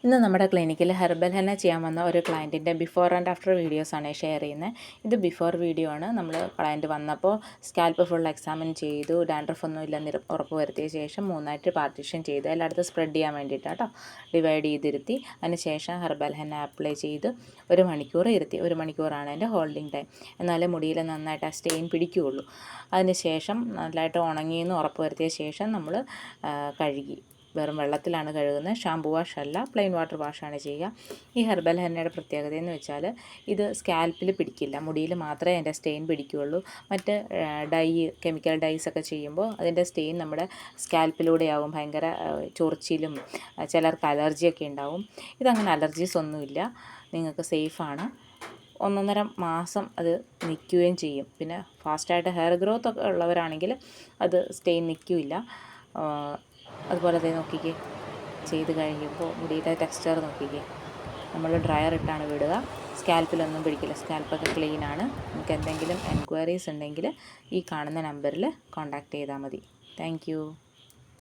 ഇന്ന് നമ്മുടെ ക്ലിനിക്കിൽ ഹെർബൽ ഹെന്ന ചെയ്യാൻ വന്ന ഒരു ക്ലയൻറ്റിൻ്റെ ബിഫോർ ആൻഡ് ആഫ്റ്റർ വീഡിയോസാണ് ഷെയർ ചെയ്യുന്നത്. ഇത് ബിഫോർ വീഡിയോ ആണ്. നമ്മൾ ക്ലയൻറ്റ് വന്നപ്പോൾ സ്കാൽപ്പ് ഫുൾ എക്സാമിൻ ചെയ്തു, ഡാൻഡ്രഫ് ഒന്നും ഇല്ലെന്ന് ഉറപ്പ് വരുത്തിയ ശേഷം 3ആയിട്ട് പാർട്ടീഷൻ ചെയ്ത് എല്ലായിടത്തും സ്പ്രെഡ് ചെയ്യാൻ വേണ്ടിയിട്ടാണ് കേട്ടോ ഡിവൈഡ് ചെയ്തിരുത്തി. അതിനുശേഷം ഹെർബൽ ഹെന്ന അപ്ലൈ ചെയ്ത് 1 മണിക്കൂർ ഇരുത്തി. 1 മണിക്കൂറാണ് എൻ്റെ ഹോൾഡിംഗ് ടൈം. എന്നാലേ മുടിയിൽ നന്നായിട്ട് ആ സ്റ്റെയിൻ പിടിക്കുകയുള്ളൂ. അതിനുശേഷം നല്ലതായിട്ട് ഉണങ്ങിയെന്ന് ഉറപ്പ് വരുത്തിയ ശേഷം നമ്മൾ കഴുകി വെറും വെള്ളത്തിലാണ് കഴുകുന്നത്. ഷാമ്പു വാഷ് അല്ല, പ്ലെയിൻ വാട്ടർ വാഷാണ് ചെയ്യുക. ഈ ഹെർബൽ ഹെന്നയുടെ പ്രത്യേകത എന്ന് വെച്ചാൽ ഇത് സ്കാൽപ്പിൽ പിടിക്കില്ല, മുടിയിൽ മാത്രമേ അതിൻ്റെ സ്റ്റെയിൻ പിടിക്കുകയുള്ളൂ. മറ്റ് കെമിക്കൽ ഡൈസ് ഒക്കെ ചെയ്യുമ്പോൾ അതിൻ്റെ സ്റ്റെയിൻ നമ്മുടെ സ്കാൽപ്പിലൂടെയാവും. ഭയങ്കര ചൊറിച്ചിലും ചിലർക്ക് അലർജിയൊക്കെ ഉണ്ടാവും. ഇതങ്ങനെ അലർജീസ് ഒന്നുമില്ല, നിങ്ങൾക്ക് സേഫാണ്. 1.5 മാസം അത് നിൽക്കുകയും ചെയ്യും. പിന്നെ ഫാസ്റ്റായിട്ട് ഹെയർ ഗ്രോത്ത് ഒക്കെ ഉള്ളവരാണെങ്കിൽ അത് സ്റ്റെയിൻ നിൽക്കില്ല. അതുപോലെ തന്നെ നോക്കിക്കേ, ചെയ്ത് കഴിയുമ്പോൾ മുടിയുടെ ടെക്സ്ചർ നോക്കിക്കേ. നമ്മൾ ഡ്രയർ ഇട്ടാണ് വിടുക, സ്കാൽപ്പിലൊന്നും പിടിക്കില്ല, സ്കാൽപ്പൊക്കെ ക്ലീനാണ്. നിങ്ങൾക്ക് എന്തെങ്കിലും എൻക്വയറീസ് ഉണ്ടെങ്കിൽ ഈ കാണുന്ന നമ്പറിൽ കോൺടാക്റ്റ് ചെയ്താൽ മതി. താങ്ക്